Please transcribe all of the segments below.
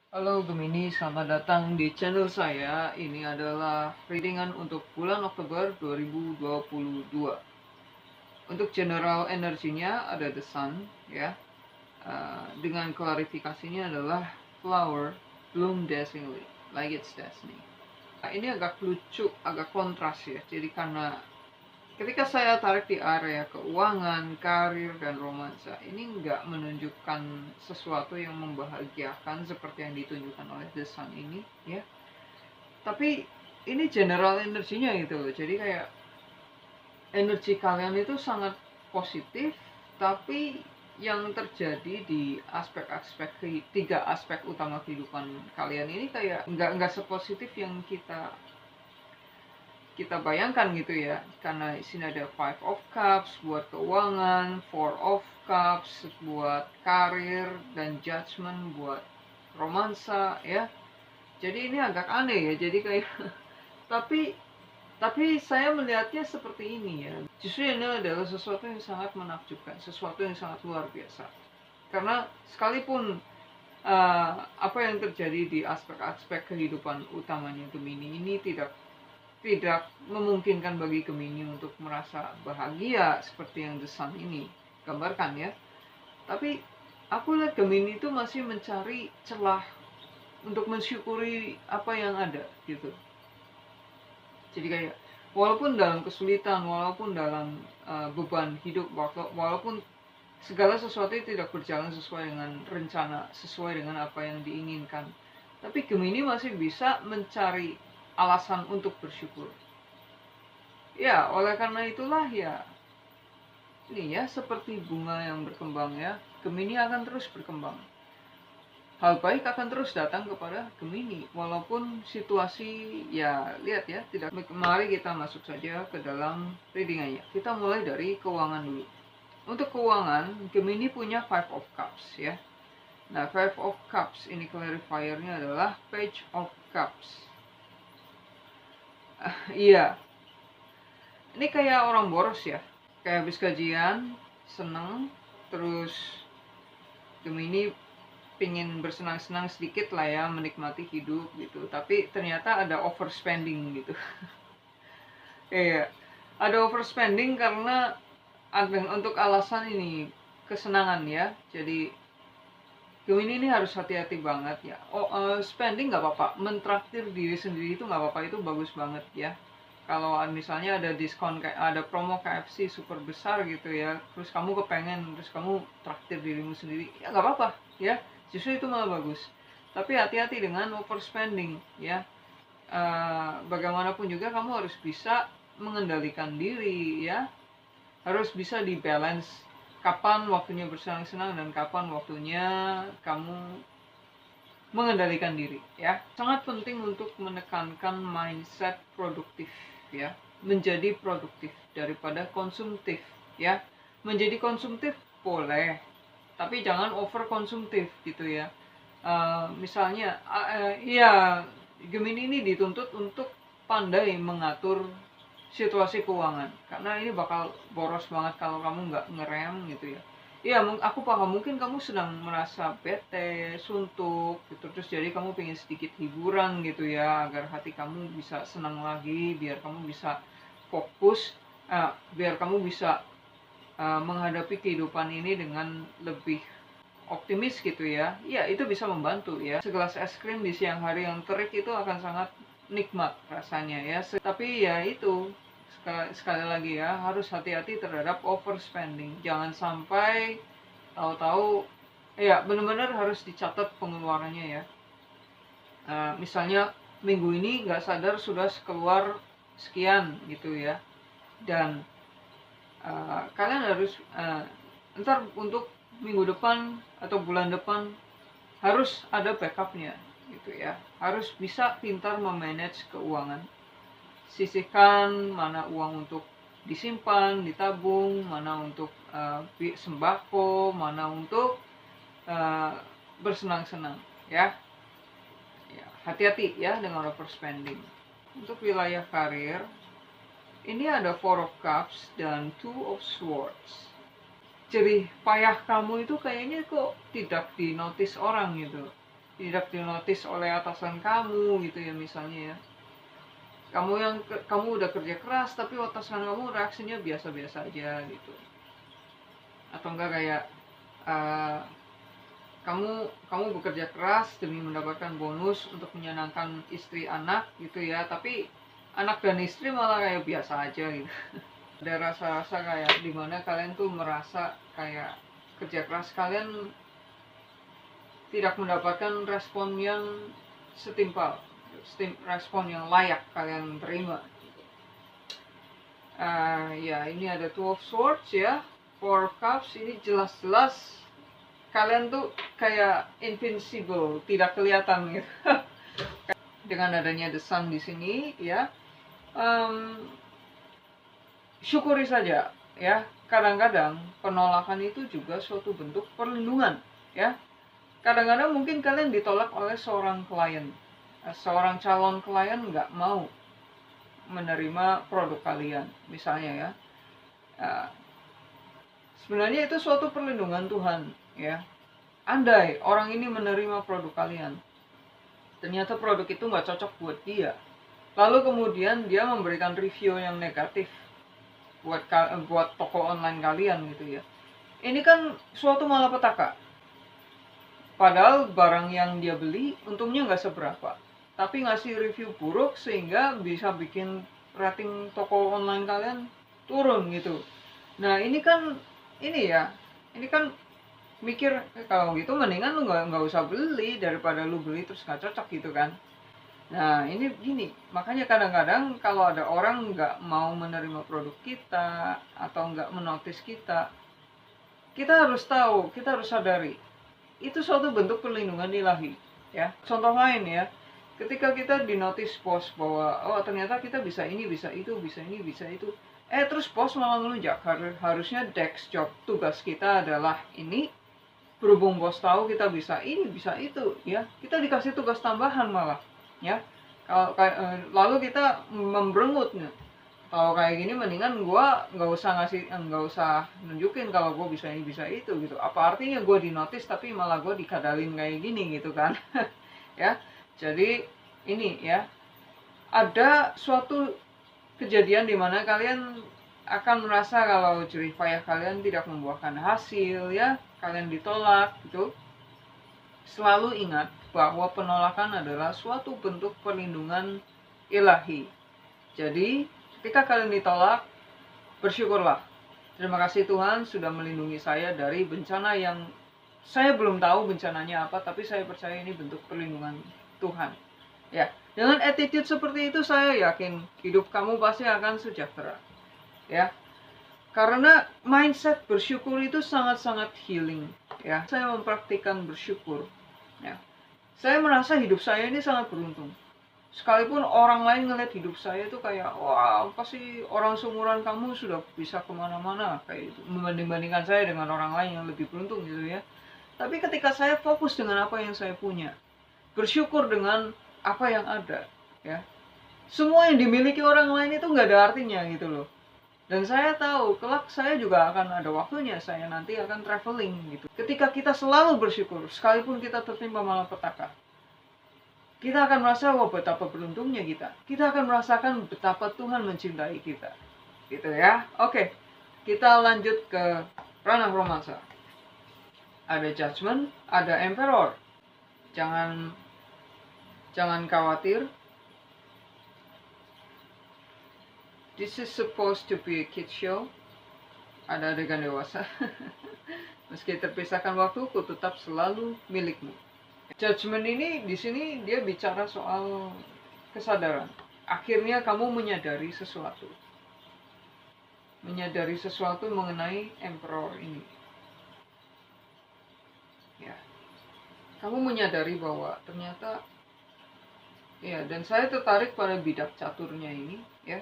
Halo Gemini, selamat datang di channel saya. Ini adalah readingan untuk bulan Oktober 2022. Untuk general energinya ada The Sun, ya. Dengan klarifikasinya adalah flower bloom dazzlingly, like its destiny. Ini agak lucu, agak kontras ya. Jadi karena ketika saya tarik di area keuangan, karir, dan romansa, ini nggak menunjukkan sesuatu yang membahagiakan seperti yang ditunjukkan oleh The Sun ini, ya. Tapi ini general energinya gitu loh. Jadi kayak energi kalian itu sangat positif, tapi yang terjadi di aspek-aspek tiga aspek utama kehidupan kalian ini kayak nggak sepositif yang kita bayangkan gitu ya, karena di sini ada Five of Cups buat keuangan, Four of Cups buat karir, dan Judgment buat romansa ya. Jadi ini agak aneh ya, jadi kayak tapi tapi saya melihatnya seperti ini ya. Justru ini adalah sesuatu yang sangat menakjubkan, sesuatu yang sangat luar biasa. Karena sekalipun apa yang terjadi di aspek-aspek kehidupan utamanya Gemini ini tidak memungkinkan bagi Gemini untuk merasa bahagia seperti yang The Sun ini gambarkan ya. Tapi aku lihat Gemini itu masih mencari celah untuk mensyukuri apa yang ada gitu. Jadi kayak walaupun dalam kesulitan, walaupun dalam beban hidup, walaupun segala sesuatu tidak berjalan sesuai dengan rencana, sesuai dengan apa yang diinginkan, tapi Gemini masih bisa mencari alasan untuk bersyukur. Ya, oleh karena itulah ya, ini ya seperti bunga yang berkembang ya, Gemini akan terus berkembang. Hal baik akan terus datang kepada Gemini, walaupun situasi ya lihat ya tidak. Mari kita masuk saja ke dalam readingannya. Kita mulai dari keuangan dulu. Untuk keuangan, Gemini punya Five of Cups ya. Nah, Five of Cups ini clarifiernya adalah Page of Cups. Iya, ini kayak orang boros ya. Kayak habis gajian, seneng, terus Gemini pingin bersenang-senang sedikit lah ya, menikmati hidup gitu. Tapi ternyata ada overspending gitu. Iya, ada overspending karena untuk alasan ini kesenangan ya. Jadi Gemini ini harus hati-hati banget ya. Spending nggak apa-apa, mentraktir diri sendiri itu nggak apa-apa, itu bagus banget ya. Kalau misalnya ada diskon, kayak ada promo KFC super besar gitu ya, terus kamu kepengen, terus kamu traktir dirimu sendiri, ya nggak apa-apa ya. Justru itu malah bagus. Tapi hati-hati dengan overspending ya. Bagaimanapun juga kamu harus bisa mengendalikan diri ya, harus bisa di balance kapan waktunya bersenang-senang dan kapan waktunya kamu mengendalikan diri ya. Sangat penting untuk menekankan mindset produktif ya, menjadi produktif daripada konsumtif ya. Menjadi konsumtif boleh, tapi jangan over konsumtif gitu ya. Misalnya ya, Gemini ini dituntut untuk pandai mengatur situasi keuangan, karena ini bakal boros banget kalau kamu nggak ngerem gitu ya. Iya, aku paham, mungkin kamu sedang merasa bete, suntuk gitu, terus jadi kamu pengen sedikit hiburan gitu ya, agar hati kamu bisa senang lagi, biar kamu bisa fokus, biar kamu bisa menghadapi kehidupan ini dengan lebih optimis gitu ya. Iya, itu bisa membantu ya. Segelas es krim di siang hari yang terik itu akan sangat nikmat rasanya ya. Tapi ya itu, sekali lagi ya, harus hati-hati terhadap overspending. Jangan sampai tahu-tahu ya, benar-benar harus dicatat pengeluarannya ya. Misalnya minggu ini nggak sadar sudah keluar sekian gitu ya. Dan kalian harus ntar untuk minggu depan atau bulan depan harus ada backupnya gitu ya, harus bisa pintar memanage keuangan, sisihkan mana uang untuk disimpan, ditabung, mana untuk sembako, mana untuk uh, bersenang-senang ya. Ya, hati-hati ya dengan overspending. Untuk wilayah karir, ini ada Four of Cups dan Two of Swords. Jerih payah kamu itu kayaknya kok tidak dinotis orang gitu. tidak dinotis oleh atasan kamu gitu ya misalnya ya. Kamu udah kerja keras tapi atasan kamu reaksinya biasa-biasa aja gitu. Atau enggak kayak uh, kamu bekerja keras demi mendapatkan bonus untuk menyenangkan istri anak gitu ya, tapi anak dan istri malah kayak biasa aja gitu. Ada rasa-rasa kayak dimana kalian tuh merasa kayak kerja keras kalian tidak mendapatkan respon yang setimpal, respon yang layak kalian terima. Ya ini ada Two of Swords ya, Four of Cups, ini jelas-jelas kalian tuh kayak invincible, tidak kelihatan gitu. Dengan adanya the sun di sini ya, syukuri saja ya. Kadang-kadang penolakan itu juga suatu bentuk perlindungan ya. Kadang-kadang mungkin kalian ditolak oleh seorang klien, seorang calon klien nggak mau menerima produk kalian misalnya ya. Sebenarnya itu suatu perlindungan Tuhan ya. Andai orang ini menerima produk kalian, ternyata produk itu nggak cocok buat dia, lalu kemudian dia memberikan review yang negatif buat toko online kalian gitu ya. Ini kan suatu malapetaka. Padahal barang yang dia beli untungnya nggak seberapa, tapi ngasih review buruk sehingga bisa bikin rating toko online kalian turun gitu. Nah ini kan mikir kalau gitu mendingan lu nggak usah beli daripada lu beli terus nggak cocok gitu kan. Nah ini gini, makanya kadang-kadang kalau ada orang nggak mau menerima produk kita atau nggak menotis kita, kita harus tahu, kita harus sadari itu suatu bentuk perlindungan ilahi ya. Contoh lain ya, ketika kita dinotis bos bahwa oh ternyata kita bisa ini, bisa itu, bisa ini, bisa itu, terus bos malah ngelunjak. Harusnya desk job tugas kita adalah ini, berhubung bos tahu kita bisa ini, bisa itu ya, kita dikasih tugas tambahan malah ya. Lalu kita memberengut nih, kalau kayak gini mendingan gue nggak usah nunjukin kalau gue bisa ini bisa itu gitu. Apa artinya gue dinotis tapi malah gue dikadalin kayak gini gitu kan. Ya jadi ini ya, ada suatu kejadian di mana kalian akan merasa kalau jerih payah kalian tidak membuahkan hasil ya, kalian ditolak gitu. Selalu ingat bahwa penolakan adalah suatu bentuk perlindungan ilahi. Jadi ketika kalian ditolak, bersyukurlah. Terima kasih Tuhan sudah melindungi saya dari bencana yang saya belum tahu bencananya apa, tapi saya percaya ini bentuk perlindungan Tuhan. Ya, dengan attitude seperti itu saya yakin hidup kamu pasti akan sejahtera. Ya. Karena mindset bersyukur itu sangat-sangat healing, ya. Saya mempraktikkan bersyukur. Ya. Saya merasa hidup saya ini sangat beruntung. Sekalipun orang lain ngeliat hidup saya itu kayak, wah pasti orang seumuran kamu sudah bisa kemana-mana kayak itu, membanding-bandingkan saya dengan orang lain yang lebih beruntung gitu ya. Tapi ketika saya fokus dengan apa yang saya punya, bersyukur dengan apa yang ada ya, semua yang dimiliki orang lain itu nggak ada artinya gitu loh. Dan saya tahu kelak saya juga akan ada waktunya, saya nanti akan traveling gitu. Ketika kita selalu bersyukur sekalipun kita tertimpa malapetaka, kita akan merasa wah betapa beruntungnya kita. Kita akan merasakan betapa Tuhan mencintai kita. Gitu ya. Oke. Kita lanjut ke ranah romansa. Ada judgment, ada emperor. Jangan khawatir. This is supposed to be a kid show. Ada adegan dewasa. Meski terpisahkan waktuku tetap selalu milikmu. Judgment ini di sini dia bicara soal kesadaran. Akhirnya kamu menyadari sesuatu. Menyadari sesuatu mengenai emperor ini. Ya. Kamu menyadari bahwa ternyata ya, dan saya tertarik pada bidak caturnya ini ya.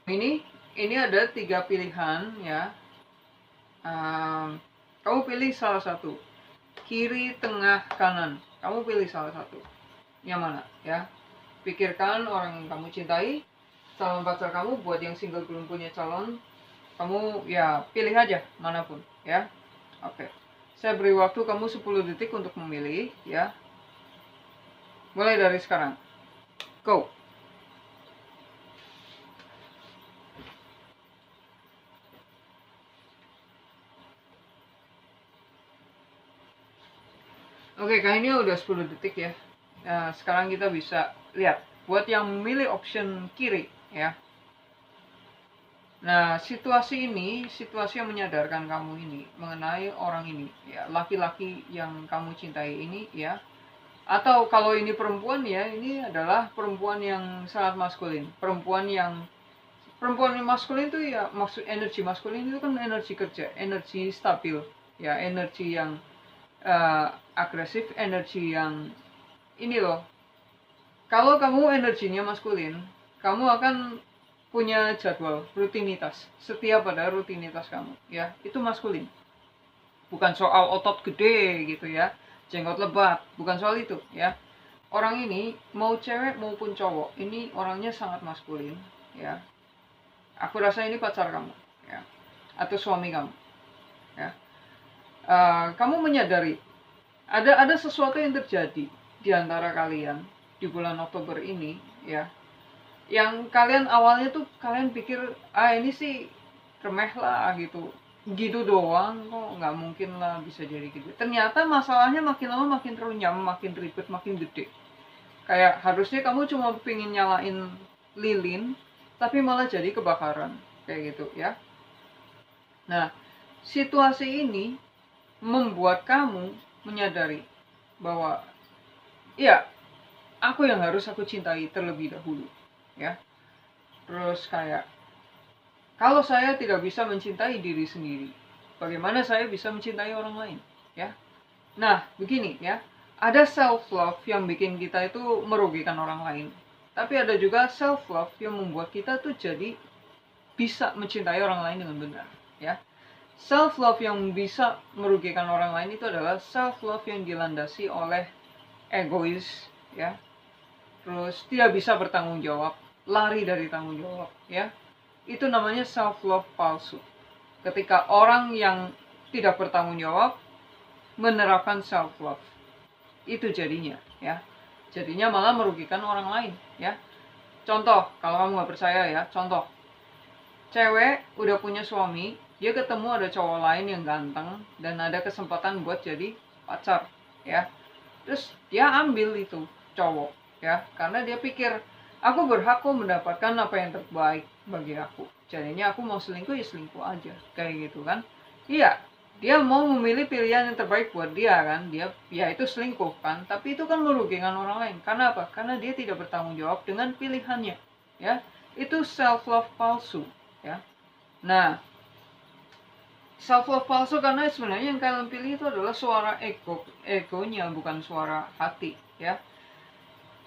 Ini ada 3 pilihan ya. Kamu pilih salah satu. Kiri, tengah, kanan. Kamu pilih salah satu. Yang mana ya? Pikirkan orang yang kamu cintai, calon pacar kamu. Buat yang single belum punya calon, kamu ya pilih aja manapun ya. Oke. Saya beri waktu kamu 10 detik untuk memilih ya. Mulai dari sekarang. Go. Oke, kayaknya udah 10 detik ya. Nah, sekarang kita bisa lihat. Buat yang memilih option kiri ya. Nah, situasi ini, situasi yang menyadarkan kamu ini mengenai orang ini ya, laki-laki yang kamu cintai ini ya. Atau kalau ini perempuan ya, ini adalah perempuan yang sangat maskulin. Perempuan yang maskulin itu ya, maksud energi maskulin itu kan energi kerja, energi stabil, ya, energi yang agresif, energi yang ini loh. Kalau kamu energinya maskulin, kamu akan punya jadwal, rutinitas. Setia pada rutinitas kamu, ya. Itu maskulin. Bukan soal otot gede gitu ya, jenggot lebat, bukan soal itu, ya. Orang ini mau cewek maupun cowok, ini orangnya sangat maskulin, ya. Aku rasa ini pacar kamu, ya. Atau suami kamu, ya. Kamu menyadari ada sesuatu yang terjadi di antara kalian di bulan Oktober ini, ya, yang kalian awalnya tuh kalian pikir ini sih remeh lah gitu, gitu doang kok, nggak mungkin lah bisa jadi gitu. Ternyata masalahnya makin lama makin runyam, makin ribet, makin gede. Kayak harusnya kamu cuma pengen nyalain lilin, tapi malah jadi kebakaran kayak gitu ya. Nah, situasi ini membuat kamu menyadari bahwa ya, aku yang harus aku cintai terlebih dahulu, ya. Terus kayak, kalau saya tidak bisa mencintai diri sendiri, bagaimana saya bisa mencintai orang lain, ya? Nah, begini ya, ada self love yang bikin kita itu merugikan orang lain, tapi ada juga self love yang membuat kita tuh jadi bisa mencintai orang lain dengan benar, ya. Self love yang bisa merugikan orang lain itu adalah self love yang dilandasi oleh egois, ya. Terus tidak bisa bertanggung jawab, lari dari tanggung jawab, ya. Itu namanya self love palsu. Ketika orang yang tidak bertanggung jawab menerapkan self love, itu jadinya, ya. Jadinya malah merugikan orang lain, ya. Contoh, kalau kamu nggak percaya ya, contoh. Cewek udah punya suami, dia ketemu ada cowok lain yang ganteng dan ada kesempatan buat jadi pacar, ya. Terus dia ambil itu cowok, ya, karena dia pikir aku berhak kok mendapatkan apa yang terbaik bagi aku. Jadinya aku mau selingkuh ya selingkuh aja, kayak gitu kan. Iya, dia mau memilih pilihan yang terbaik buat dia kan. Dia ya itu selingkuh kan, tapi itu kan merugikan orang lain. Karena apa? Karena dia tidak bertanggung jawab dengan pilihannya, ya. Itu self love palsu, ya. Nah, self love palsu karena sebenarnya yang kalian pilih itu adalah suara egonya, bukan suara hati, ya.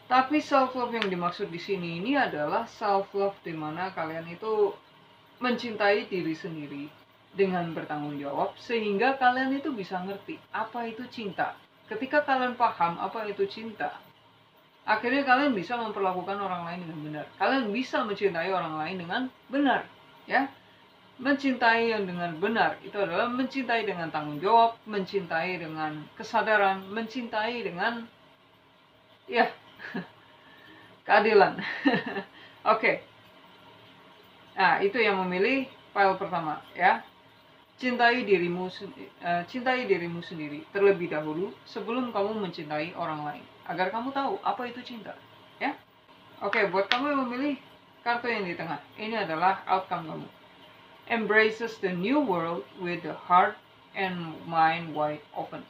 Tapi self love yang dimaksud di sini ini adalah self love di mana kalian itu mencintai diri sendiri dengan bertanggung jawab, sehingga kalian itu bisa ngerti apa itu cinta. Ketika kalian paham apa itu cinta, akhirnya kalian bisa memperlakukan orang lain dengan benar. Kalian bisa mencintai orang lain dengan benar, ya. Mencintai yang dengan benar itu adalah mencintai dengan tanggung jawab, mencintai dengan kesadaran, mencintai dengan ya keadilan. Oke. Nah, itu yang memilih file pertama, ya. Cintai dirimu sendiri terlebih dahulu sebelum kamu mencintai orang lain, agar kamu tahu apa itu cinta, ya. Oke, buat kamu yang memilih kartu yang di tengah, ini adalah outcome kamu. Embraces the new world with the heart and mind wide open.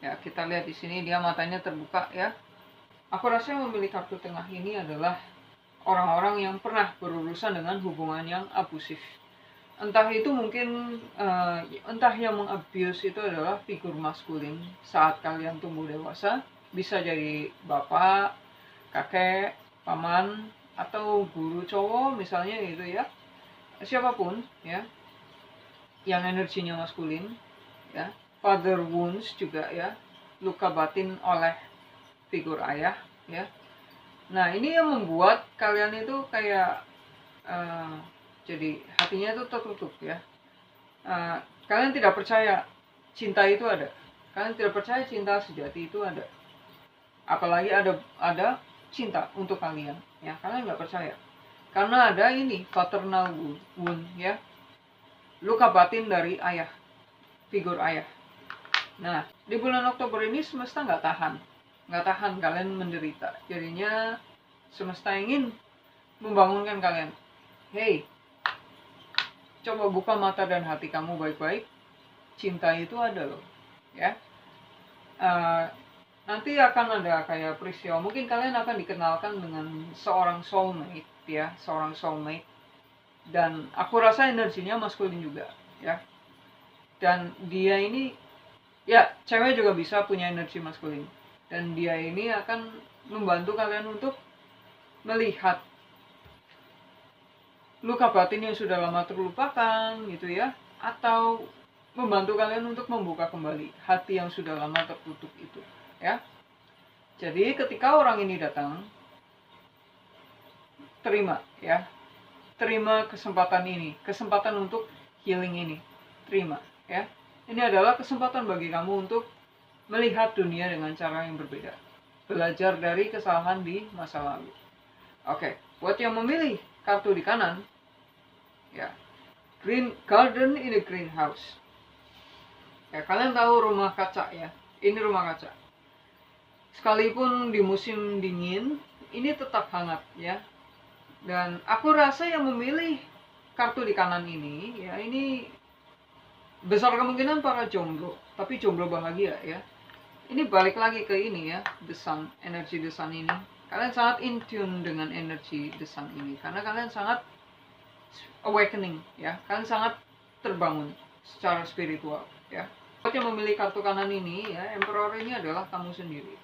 Ya, kita lihat di sini dia matanya terbuka, ya. Aku rasa yang memilih kartu tengah ini adalah orang-orang yang pernah berurusan dengan hubungan yang abusif. Entah itu mungkin, entah yang mengabuse itu adalah figur maskulin saat kalian tumbuh dewasa. Bisa jadi bapak, kakek, paman, atau guru cowok misalnya gitu ya. Siapapun ya, yang energinya maskulin, ya. Father wounds juga ya, luka batin oleh figur ayah, ya. Nah, ini yang membuat kalian itu kayak jadi hatinya itu tertutup, ya. Kalian tidak percaya cinta itu ada. Kalian tidak percaya cinta sejati itu ada. apalagi ada cinta untuk kalian ya. Kalian nggak percaya karena ada ini paternal wound ya, luka batin dari ayah, figur ayah. Nah, di bulan Oktober ini semesta nggak tahan kalian menderita. Jadinya semesta ingin membangunkan kalian. Hey, coba buka mata dan hati kamu baik-baik. Cinta itu ada loh, ya. Nanti akan ada kayak peristiwa. Mungkin kalian akan dikenalkan dengan seorang soulmate, ya, seorang soulmate. Dan aku rasa energinya maskulin juga, ya. Dan dia ini, ya, cewek juga bisa punya energi maskulin. Dan dia ini akan membantu kalian untuk melihat luka batin yang sudah lama terlupakan gitu ya, atau membantu kalian untuk membuka kembali hati yang sudah lama tertutup itu ya. Jadi ketika orang ini datang, terima ya, terima kesempatan ini, kesempatan untuk healing ini, terima ya. Ini adalah kesempatan bagi kamu untuk melihat dunia dengan cara yang berbeda, belajar dari kesalahan di masa lalu. Oke, buat yang memilih kartu di kanan, ya, green garden in a greenhouse. Ya, kalian tahu rumah kaca ya, ini rumah kaca. Sekalipun di musim dingin, ini tetap hangat ya. Dan aku rasa yang memilih kartu di kanan ini, ya ini besar kemungkinan para jomblo, tapi jomblo bahagia ya. Ini balik lagi ke ini ya, the sun, energi the sun ini. Kalian sangat in tune dengan energi the sun ini, karena kalian sangat awakening ya, kalian sangat terbangun secara spiritual ya. Buat yang memilih kartu kanan ini ya, Emperor ini adalah kamu sendiri.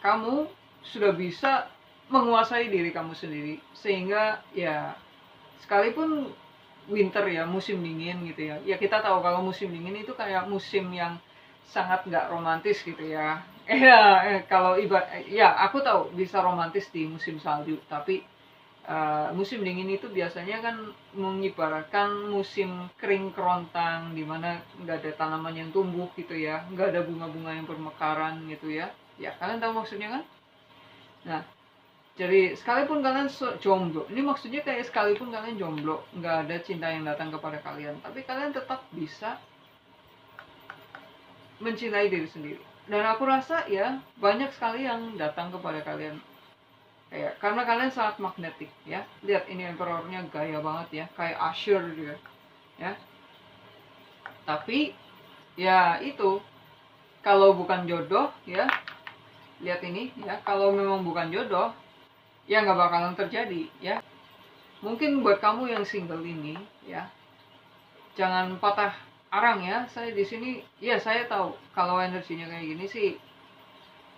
Kamu sudah bisa menguasai diri kamu sendiri, sehingga ya sekalipun winter ya, musim dingin gitu ya, ya kita tahu kalau musim dingin itu kayak musim yang sangat nggak romantis gitu ya. Kalau ya aku tahu bisa romantis di musim salju, tapi musim dingin itu biasanya kan mengibaratkan musim kering kerontang, dimana nggak ada tanaman yang tumbuh gitu ya, nggak ada bunga-bunga yang bermekaran gitu ya. Ya kalian tahu maksudnya kan? Nah, jadi sekalipun kalian jomblo, ini maksudnya kayak sekalipun kalian jomblo, nggak ada cinta yang datang kepada kalian, tapi kalian tetap bisa mencintai diri sendiri. Dan aku rasa ya banyak sekali yang datang kepada kalian kayak karena kalian sangat magnetik ya. Lihat ini Emperornya gaya banget ya, kayak Usher dia ya. Tapi ya itu kalau bukan jodoh ya, lihat ini ya, kalau memang bukan jodoh ya nggak bakalan terjadi ya. Mungkin buat kamu yang single ini ya, jangan patah arang ya. Saya di sini ya, saya tahu kalau energinya kayak gini sih,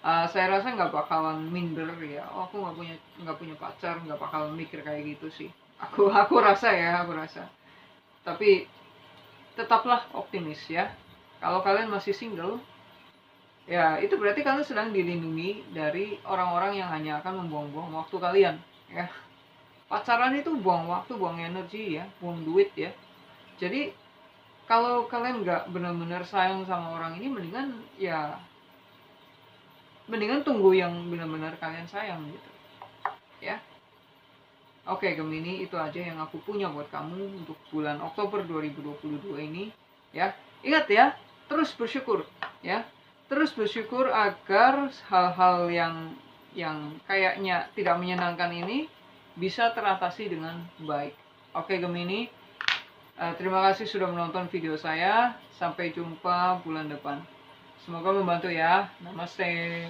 saya rasa nggak bakalan minder ya. Oh, aku nggak punya pacar, nggak bakalan mikir kayak gitu sih. Aku rasa ya, aku rasa. Tapi tetaplah optimis ya. Kalau kalian masih single, ya itu berarti kalian sedang dilindungi dari orang-orang yang hanya akan membuang-buang waktu kalian ya. Pacaran itu buang waktu, buang energi ya, buang duit ya. Jadi kalau kalian nggak benar-benar sayang sama orang ini, mendingan tunggu yang benar-benar kalian sayang gitu ya. Oke Gemini, itu aja yang aku punya buat kamu untuk bulan Oktober 2022 ini ya. Ingat ya, terus bersyukur ya, terus bersyukur agar hal-hal yang kayaknya tidak menyenangkan ini bisa teratasi dengan baik. Oke Gemini, terima kasih sudah menonton video saya. Sampai jumpa bulan depan. Semoga membantu ya. Namaste.